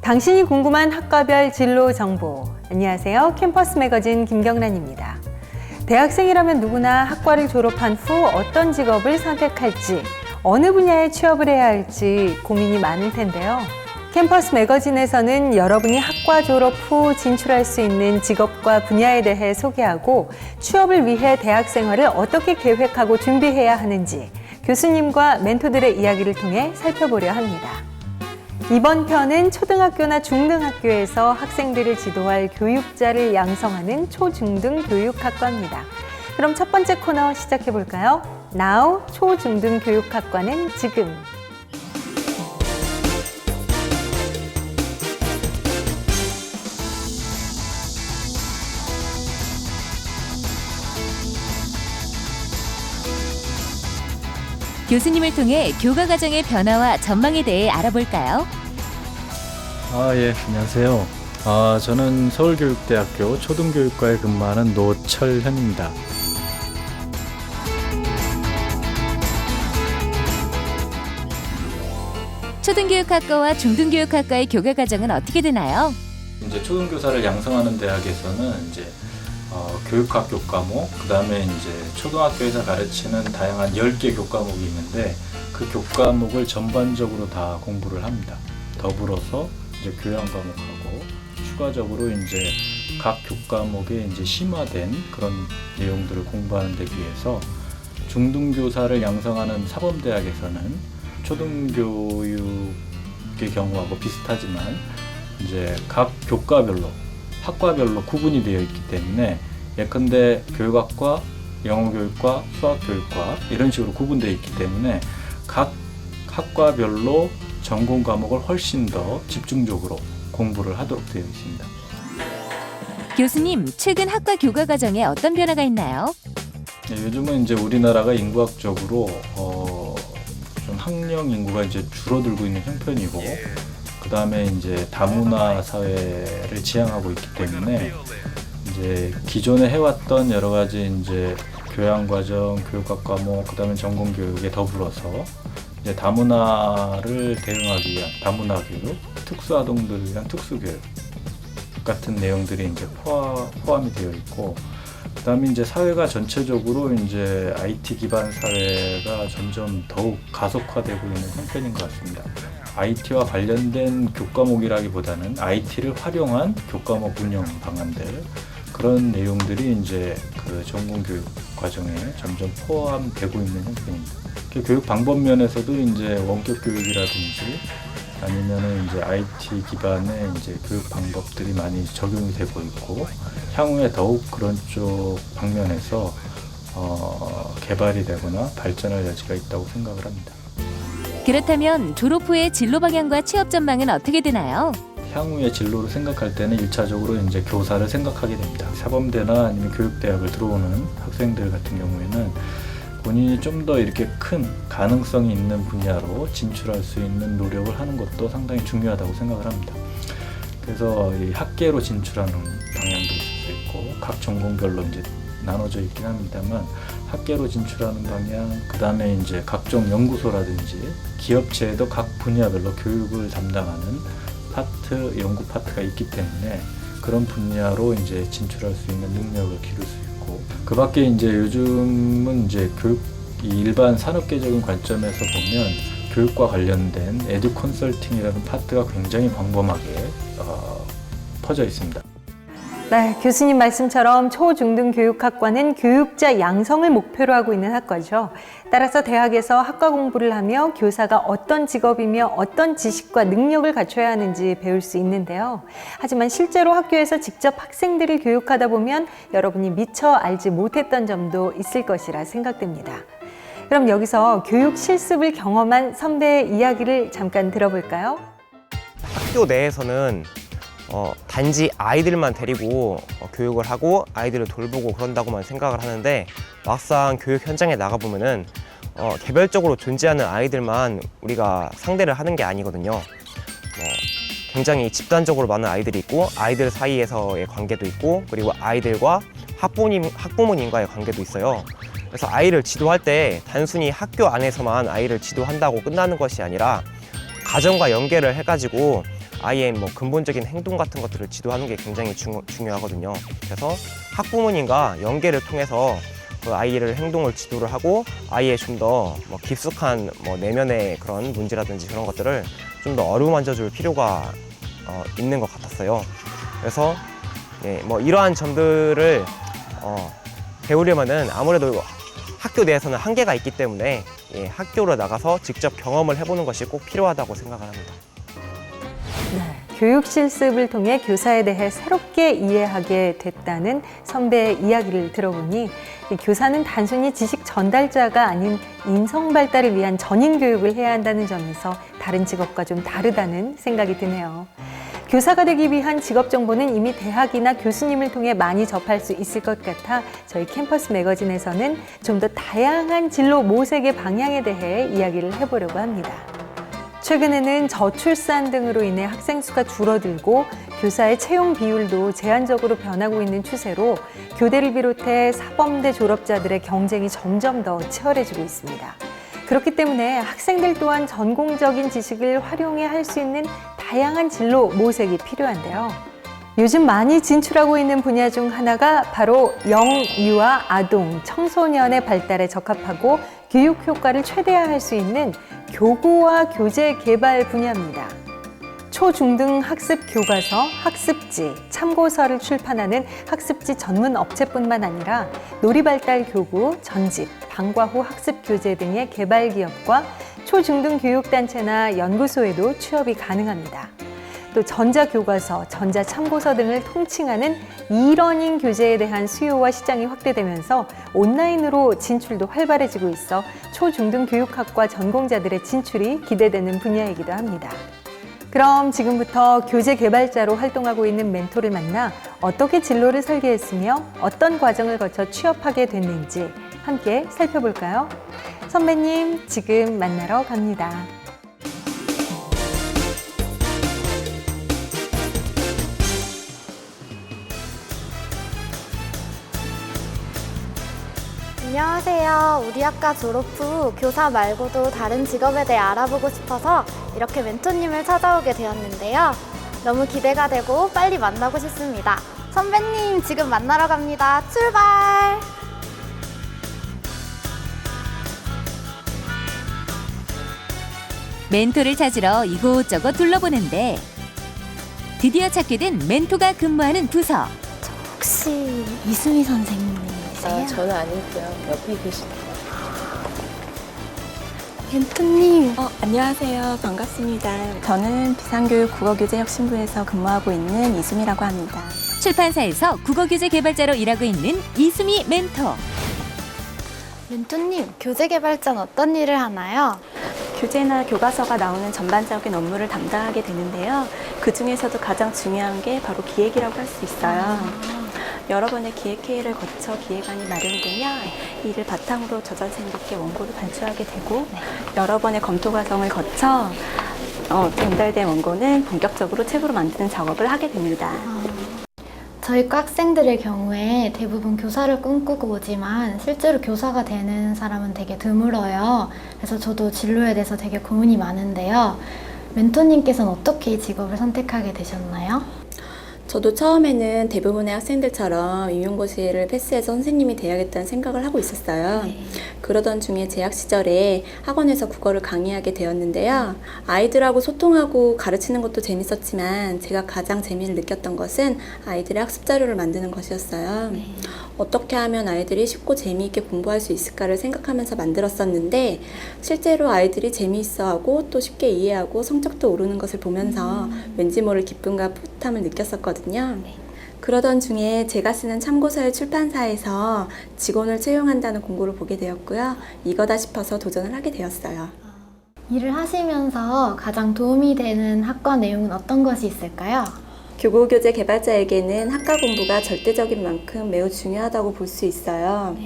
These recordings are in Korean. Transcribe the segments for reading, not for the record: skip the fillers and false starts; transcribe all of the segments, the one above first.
당신이 궁금한 학과별 진로 정보. 안녕하세요. 캠퍼스 매거진 김경란입니다. 대학생이라면 누구나 학과를 졸업한 후 어떤 직업을 선택할지, 어느 분야에 취업을 해야 할지 고민이 많을 텐데요. 캠퍼스 매거진에서는 여러분이 학과 졸업 후 진출할 수 있는 직업과 분야에 대해 소개하고 취업을 위해 대학 생활을 어떻게 계획하고 준비해야 하는지 교수님과 멘토들의 이야기를 통해 살펴보려 합니다. 이번 편은 초등학교나 중등학교에서 학생들을 지도할 교육자를 양성하는 초중등 교육학과입니다. 그럼 첫 번째 코너 시작해 볼까요? Now 초중등 교육학과는 지금. 교수님을 통해 교과 과정의 변화와 전망에 대해 알아볼까요? 예, 안녕하세요. 저는 서울교육대학교 초등교육과에 근무하는 노철현입니다. 초등교육학과와 중등교육학과의 교과 과정은 어떻게 되나요? 이제 초등교사를 양성하는 대학에서는 이제 교육학 교과목, 그다음에 이제 초등학교에서 가르치는 다양한 10개 교과목이 있는데 그 교과목을 전반적으로 다 공부를 합니다. 더불어서 이제 교양 과목하고 추가적으로 이제 각 교과목에 이제 심화된 그런 내용들을 공부하는 데 비해서 중등교사를 양성하는 사범대학에서는 초등교육의 경우하고 비슷하지만 이제 각 교과별로 학과별로 구분이 되어 있기 때문에 예컨대 교육학과, 영어교육과, 수학교육과 이런 식으로 구분되어 있기 때문에 각 학과별로 전공 과목을 훨씬 더 집중적으로 공부를 하도록 되어 있습니다. 교수님, 최근 학과 교과 과정에 어떤 변화가 있나요? 요즘은 이제 우리나라가 인구학적으로 좀 학령 인구가 이제 줄어들고 있는 형편이고 그 다음에 이제 다문화 사회를 지향하고 있기 때문에 이제 기존에 해왔던 여러 가지 이제 교양 과정, 교육학 과목, 그 다음에 전공 교육에 더불어서 이제 다문화를 대응하기 위한 다문화 교육, 특수아동들을 위한 특수교육 같은 내용들이 이제 포함이 되어 있고, 그 다음에 이제 사회가 전체적으로 이제 IT 기반 사회가 점점 더욱 가속화되고 있는 형편인 것 같습니다. IT와 관련된 교과목이라기보다는 IT를 활용한 교과목 운영 방안들, 그런 내용들이 이제 그 전공 교육 과정에 점점 포함되고 있는 형편입니다. 교육 방법 면에서도 이제 원격 교육이라든지 아니면은 이제 IT 기반의 이제 교육 방법들이 많이 적용이 되고 있고, 향후에 더욱 그런 쪽 방면에서 개발이 되거나 발전할 여지가 있다고 생각을 합니다. 그렇다면 졸업 후의 진로 방향과 취업 전망은 어떻게 되나요? 향후의 진로를 생각할 때는 1차적으로 이제 교사를 생각하게 됩니다. 사범대나 아니면 교육대학을 들어오는 학생들 같은 경우에는 본인이 좀 더 이렇게 큰 가능성이 있는 분야로 진출할 수 있는 노력을 하는 것도 상당히 중요하다고 생각을 합니다. 그래서 이 학계로 진출하는 방향도 있을 수 있고 각 전공별로 이제 나눠져 있긴 합니다만 학계로 진출하는 방향, 그 다음에 이제 각종 연구소라든지 기업체에도 각 분야별로 교육을 담당하는 파트, 연구 파트가 있기 때문에 그런 분야로 이제 진출할 수 있는 능력을 기를 수 있고, 그 밖에 이제 요즘은 이제 이 일반 산업계적인 관점에서 보면 교육과 관련된 에듀 컨설팅이라는 파트가 굉장히 광범하게 퍼져 있습니다. 네, 교수님 말씀처럼 초중등 교육학과는 교육자 양성을 목표로 하고 있는 학과죠. 따라서 대학에서 학과 공부를 하며 교사가 어떤 직업이며 어떤 지식과 능력을 갖춰야 하는지 배울 수 있는데요. 하지만 실제로 학교에서 직접 학생들을 교육하다 보면 여러분이 미처 알지 못했던 점도 있을 것이라 생각됩니다. 그럼 여기서 교육 실습을 경험한 선배의 이야기를 잠깐 들어볼까요? 학교 내에서는 단지 아이들만 데리고 교육을 하고 아이들을 돌보고 그런다고만 생각을 하는데, 막상 교육 현장에 나가보면은 개별적으로 존재하는 아이들만 우리가 상대를 하는 게 아니거든요. 굉장히 집단적으로 많은 아이들이 있고 아이들 사이에서의 관계도 있고, 그리고 아이들과 학부모님과의 관계도 있어요. 그래서 아이를 지도할 때 단순히 학교 안에서만 아이를 지도한다고 끝나는 것이 아니라 가정과 연계를 해가지고 아이의 뭐 근본적인 행동 같은 것들을 지도하는 게 굉장히 중요하거든요. 그래서 학부모님과 연계를 통해서 그 아이를 행동을 지도를 하고 아이의 좀 더 뭐 깊숙한 뭐 내면의 그런 문제라든지 그런 것들을 좀 더 어루만져 줄 필요가 있는 것 같았어요. 그래서 뭐 이러한 점들을 배우려면은 아무래도 학교 내에서는 한계가 있기 때문에 학교로 나가서 직접 경험을 해보는 것이 꼭 필요하다고 생각을 합니다. 네, 교육 실습을 통해 교사에 대해 새롭게 이해하게 됐다는 선배의 이야기를 들어보니 이 교사는 단순히 지식 전달자가 아닌 인성 발달을 위한 전인 교육을 해야 한다는 점에서 다른 직업과 좀 다르다는 생각이 드네요. 교사가 되기 위한 직업 정보는 이미 대학이나 교수님을 통해 많이 접할 수 있을 것 같아 저희 캠퍼스 매거진에서는 좀 더 다양한 진로 모색의 방향에 대해 이야기를 해보려고 합니다. 최근에는 저출산 등으로 인해 학생 수가 줄어들고 교사의 채용 비율도 제한적으로 변하고 있는 추세로 교대를 비롯해 사범대 졸업자들의 경쟁이 점점 더 치열해지고 있습니다. 그렇기 때문에 학생들 또한 전공적인 지식을 활용해 할 수 있는 다양한 진로 모색이 필요한데요. 요즘 많이 진출하고 있는 분야 중 하나가 바로 영유아 아동, 청소년의 발달에 적합하고 교육 효과를 최대화할 수 있는 교구와 교재 개발 분야입니다. 초중등 학습 교과서, 학습지, 참고서를 출판하는 학습지 전문 업체뿐만 아니라 놀이발달 교구, 전집, 방과 후 학습 교재 등의 개발 기업과 초중등 교육단체나 연구소에도 취업이 가능합니다. 또 전자교과서, 전자참고서 등을 통칭하는 이러닝 교재에 대한 수요와 시장이 확대되면서 온라인으로 진출도 활발해지고 있어 초중등 교육학과 전공자들의 진출이 기대되는 분야이기도 합니다. 그럼 지금부터 교재 개발자로 활동하고 있는 멘토를 만나 어떻게 진로를 설계했으며 어떤 과정을 거쳐 취업하게 됐는지 함께 살펴볼까요? 선배님, 지금 만나러 갑니다. 안녕하세요. 우리 학과 졸업 후 교사 말고도 다른 직업에 대해 알아보고 싶어서 이렇게 멘토님을 찾아오게 되었는데요. 너무 기대가 되고 빨리 만나고 싶습니다. 선배님, 지금 만나러 갑니다. 출발! 멘토를 찾으러 이곳저곳 둘러보는데 드디어 찾게 된 멘토가 근무하는 부서. 혹시 이수미 선생님이세요? 저는 아니고요. 옆에 계십니다. 멘토님. 안녕하세요. 반갑습니다. 저는 비상교육 국어교재혁신부에서 근무하고 있는 이수미라고 합니다. 출판사에서 국어교재 개발자로 일하고 있는 이수미 멘토. 멘토님, 교재 개발자는 어떤 일을 하나요? 교재나 교과서가 나오는 전반적인 업무를 담당하게 되는데요. 그 중에서도 가장 중요한 게 바로 기획이라고 할 수 있어요. 여러 번의 기획회의를 거쳐 기획안이 마련되면 이를 바탕으로 저자생님께 원고를 반출하게 되고 여러 번의 검토 과정을 거쳐 전달된 원고는 본격적으로 책으로 만드는 작업을 하게 됩니다. 저희 과 학생들의 경우에 대부분 교사를 꿈꾸고 오지만 실제로 교사가 되는 사람은 되게 드물어요. 그래서 저도 진로에 대해서 되게 고민이 많은데요. 멘토님께서는 어떻게 이 직업을 선택하게 되셨나요? 저도 처음에는 대부분의 학생들처럼 임용고시를 패스해서 선생님이 돼야겠다는 생각을 하고 있었어요. 그러던 중에 재학 시절에 학원에서 국어를 강의하게 되었는데요. 아이들하고 소통하고 가르치는 것도 재밌었지만 제가 가장 재미를 느꼈던 것은 아이들의 학습 자료를 만드는 것이었어요. 어떻게 하면 아이들이 쉽고 재미있게 공부할 수 있을까를 생각하면서 만들었었는데 실제로 아이들이 재미있어하고 또 쉽게 이해하고 성적도 오르는 것을 보면서 왠지 모를 기쁨과 뿌듯함을 느꼈었거든요. 그러던 중에 제가 쓰는 참고서의 출판사에서 직원을 채용한다는 공고를 보게 되었고요. 이거다 싶어서 도전을 하게 되었어요. 일을 하시면서 가장 도움이 되는 학과 내용은 어떤 것이 있을까요? 교구교재 개발자에게는 학과 공부가 절대적인 만큼 매우 중요하다고 볼 수 있어요.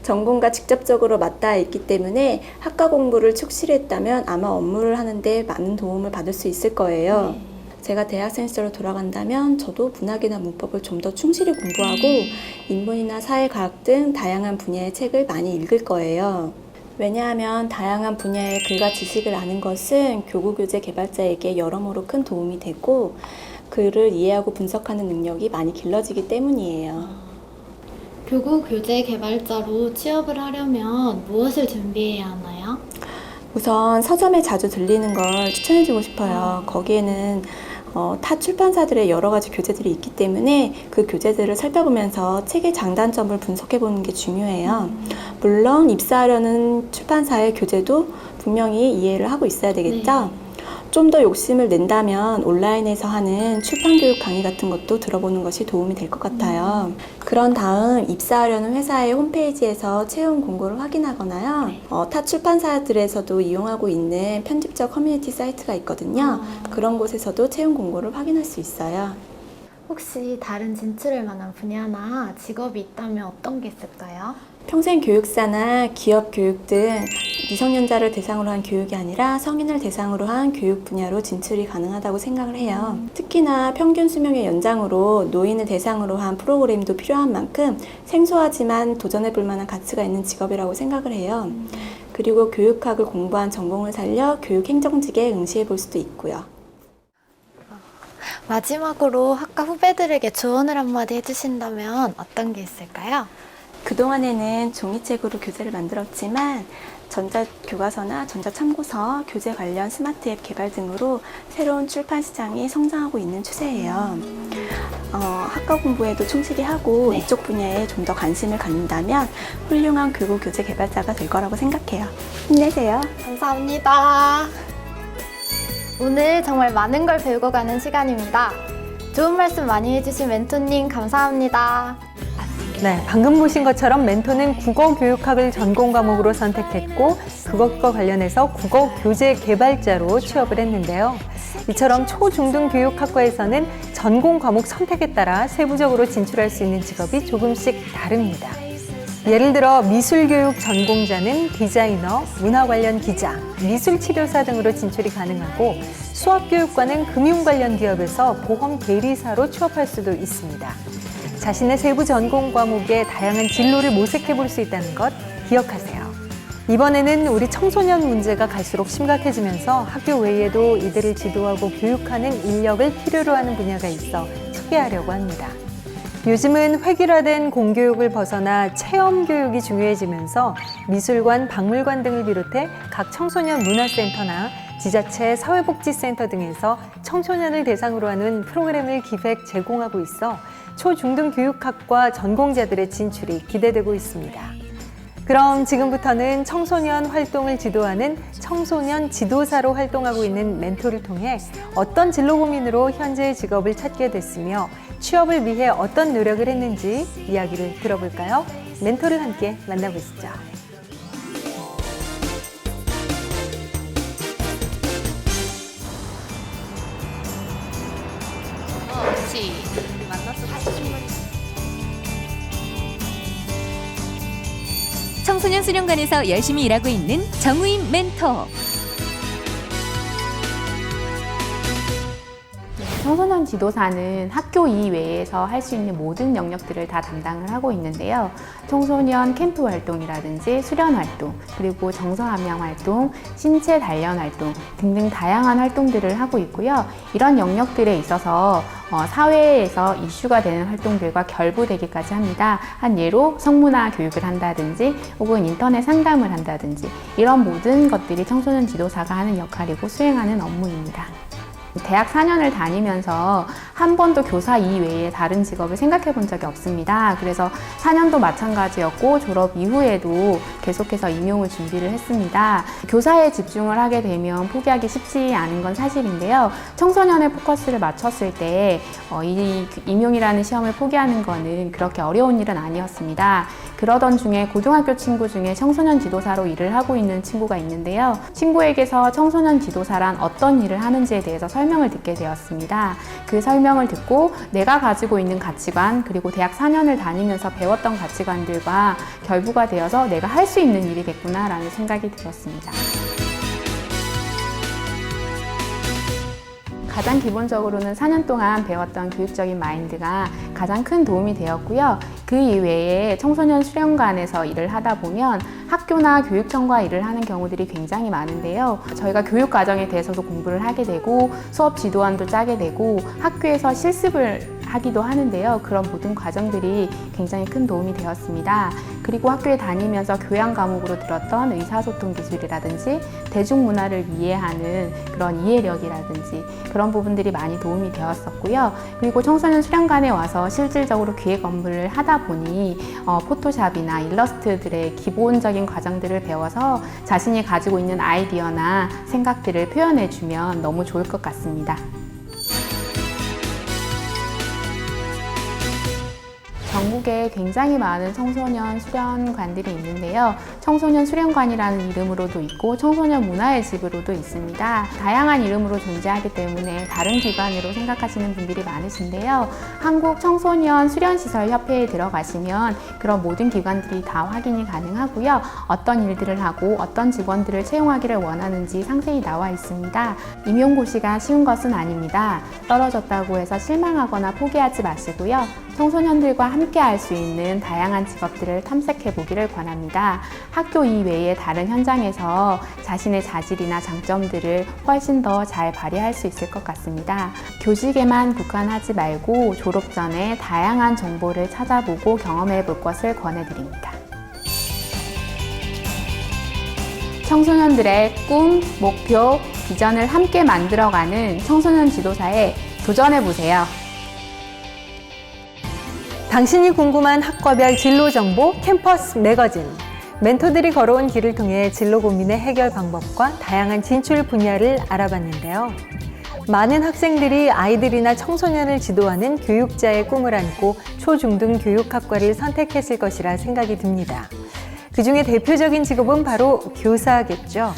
전공과 직접적으로 맞닿아 있기 때문에 학과 공부를 축실했다면 아마 업무를 하는데 많은 도움을 받을 수 있을 거예요. 제가 대학생 시절로 돌아간다면 저도 문학이나 문법을 좀 더 충실히 공부하고 인문이나 사회과학 등 다양한 분야의 책을 많이 읽을 거예요. 왜냐하면 다양한 분야의 글과 지식을 아는 것은 교구 교재 개발자에게 여러모로 큰 도움이 되고 글을 이해하고 분석하는 능력이 많이 길러지기 때문이에요. 교구 교재 개발자로 취업을 하려면 무엇을 준비해야 하나요? 우선 서점에 자주 들리는 걸 추천해주고 싶어요. 거기에는 타 출판사들의 여러 가지 교재들이 있기 때문에 그 교재들을 살펴보면서 책의 장단점을 분석해보는 게 중요해요. 물론 입사하려는 출판사의 교재도 분명히 이해를 하고 있어야 되겠죠? 좀 더 욕심을 낸다면 온라인에서 하는 출판교육 강의 같은 것도 들어보는 것이 도움이 될 것 같아요. 그런 다음 입사하려는 회사의 홈페이지에서 채용 공고를 확인하거나요. 타 출판사들에서도 이용하고 있는 편집적 커뮤니티 사이트가 있거든요. 그런 곳에서도 채용 공고를 확인할 수 있어요. 혹시 다른 진출할 만한 분야나 직업이 있다면 어떤 게 있을까요? 평생교육사나 기업교육 등 미성년자를 대상으로 한 교육이 아니라 성인을 대상으로 한 교육 분야로 진출이 가능하다고 생각을 해요. 특히나 평균 수명의 연장으로 노인을 대상으로 한 프로그램도 필요한 만큼 생소하지만 도전해볼 만한 가치가 있는 직업이라고 생각을 해요. 그리고 교육학을 공부한 전공을 살려 교육행정직에 응시해볼 수도 있고요. 마지막으로 학과 후배들에게 조언을 한마디 해주신다면 어떤 게 있을까요? 그동안에는 종이책으로 교재를 만들었지만 전자교과서나 전자참고서, 교재 관련 스마트 앱 개발 등으로 새로운 출판 시장이 성장하고 있는 추세예요. 학과 공부에도 충실히 하고 이쪽 분야에 좀 더 관심을 갖는다면 훌륭한 교구 교재 개발자가 될 거라고 생각해요. 힘내세요. 감사합니다. 오늘 정말 많은 걸 배우고 가는 시간입니다. 좋은 말씀 많이 해주신 멘토님 감사합니다. 네, 방금 보신 것처럼 멘토는 국어교육학을 전공 과목으로 선택했고 그것과 관련해서 국어교재 개발자로 취업을 했는데요. 이처럼 초중등 교육학과에서는 전공 과목 선택에 따라 세부적으로 진출할 수 있는 직업이 조금씩 다릅니다. 예를 들어 미술교육 전공자는 디자이너, 문화 관련 기자, 미술치료사 등으로 진출이 가능하고 수학교육과는 금융 관련 기업에서 보험 대리사로 취업할 수도 있습니다. 자신의 세부 전공 과목에 다양한 진로를 모색해 볼 수 있다는 것 기억하세요. 이번에는 우리 청소년 문제가 갈수록 심각해지면서 학교 외에도 이들을 지도하고 교육하는 인력을 필요로 하는 분야가 있어 소개하려고 합니다. 요즘은 획일화된 공교육을 벗어나 체험 교육이 중요해지면서 미술관, 박물관 등을 비롯해 각 청소년 문화센터나 지자체 사회복지센터 등에서 청소년을 대상으로 하는 프로그램을 기획 제공하고 있어 초중등 교육학과 전공자들의 진출이 기대되고 있습니다. 그럼 지금부터는 청소년 활동을 지도하는 청소년 지도사로 활동하고 있는 멘토를 통해 어떤 진로 고민으로 현재의 직업을 찾게 됐으며 취업을 위해 어떤 노력을 했는지 이야기를 들어볼까요? 멘토를 함께 만나보시죠. 청소년 수련관에서 열심히 일하고 있는 정우임 멘토. 청소년 지도사는 학교 이외에서 할 수 있는 모든 영역들을 다 담당을 하고 있는데요. 청소년 캠프 활동이라든지 수련 활동, 그리고 정서 함양 활동, 신체 단련 활동 등등 다양한 활동들을 하고 있고요. 이런 영역들에 있어서 사회에서 이슈가 되는 활동들과 결부되기까지 합니다. 한 예로 성문화 교육을 한다든지 혹은 인터넷 상담을 한다든지 이런 모든 것들이 청소년 지도사가 하는 역할이고 수행하는 업무입니다. 대학 4년을 다니면서 한 번도 교사 이외에 다른 직업을 생각해 본 적이 없습니다. 그래서 4년도 마찬가지였고 졸업 이후에도 계속해서 임용을 준비를 했습니다. 교사에 집중을 하게 되면 포기하기 쉽지 않은 건 사실인데요. 청소년의 포커스를 맞췄을 때 이 임용이라는 시험을 포기하는 거는 그렇게 어려운 일은 아니었습니다. 그러던 중에 고등학교 친구 중에 청소년 지도사로 일을 하고 있는 친구가 있는데요. 친구에게서 청소년 지도사란 어떤 일을 하는지에 대해서 설명을 듣게 되었습니다. 그 설명을 듣고 내가 가지고 있는 가치관 그리고 대학 4년을 다니면서 배웠던 가치관들과 결부가 되어서 내가 할 수 있는 일이겠구나라는 생각이 들었습니다. 가장 기본적으로는 4년 동안 배웠던 교육적인 마인드가 가장 큰 도움이 되었고요. 그 이외에 청소년 수련관에서 일을 하다 보면 학교나 교육청과 일을 하는 경우들이 굉장히 많은데요. 저희가 교육 과정에 대해서도 공부를 하게 되고 수업 지도안도 짜게 되고 학교에서 실습을 하기도 하는데요. 그런 모든 과정들이 굉장히 큰 도움이 되었습니다. 그리고 학교에 다니면서 교양 과목으로 들었던 의사소통 기술이라든지 대중문화를 이해하는 그런 이해력이라든지 그런 부분들이 많이 도움이 되었었고요. 그리고 청소년 수련관에 와서 실질적으로 기획 업무를 하다 보니 포토샵이나 일러스트들의 기본적인 과정들을 배워서 자신이 가지고 있는 아이디어나 생각들을 표현해주면 너무 좋을 것 같습니다. 전국에 굉장히 많은 청소년 수련관들이 있는데요. 청소년 수련관이라는 이름으로도 있고 청소년 문화의 집으로도 있습니다. 다양한 이름으로 존재하기 때문에 다른 기관으로 생각하시는 분들이 많으신데요. 한국 청소년 수련시설협회에 들어가시면 그런 모든 기관들이 다 확인이 가능하고요. 어떤 일들을 하고 어떤 직원들을 채용하기를 원하는지 상세히 나와 있습니다. 임용고시가 쉬운 것은 아닙니다. 떨어졌다고 해서 실망하거나 포기하지 마시고요. 청소년들과 함께 할 수 있는 다양한 직업들을 탐색해 보기를 권합니다. 학교 이외의 다른 현장에서 자신의 자질이나 장점들을 훨씬 더 잘 발휘할 수 있을 것 같습니다. 교직에만 국한하지 말고 졸업 전에 다양한 정보를 찾아보고 경험해 볼 것을 권해드립니다. 청소년들의 꿈, 목표, 비전을 함께 만들어가는 청소년 지도사에 도전해보세요. 당신이 궁금한 학과별 진로 정보 캠퍼스 매거진. 멘토들이 걸어온 길을 통해 진로 고민의 해결 방법과 다양한 진출 분야를 알아봤는데요. 많은 학생들이 아이들이나 청소년을 지도하는 교육자의 꿈을 안고 초중등 교육학과를 선택했을 것이라 생각이 듭니다. 그중에 대표적인 직업은 바로 교사겠죠.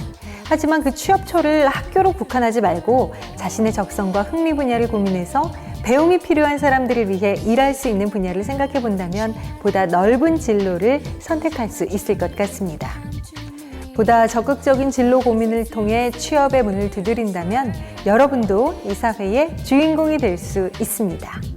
하지만 그 취업처를 학교로 국한하지 말고 자신의 적성과 흥미 분야를 고민해서 배움이 필요한 사람들을 위해 일할 수 있는 분야를 생각해 본다면 보다 넓은 진로를 선택할 수 있을 것 같습니다. 보다 적극적인 진로 고민을 통해 취업의 문을 두드린다면 여러분도 이 사회의 주인공이 될 수 있습니다.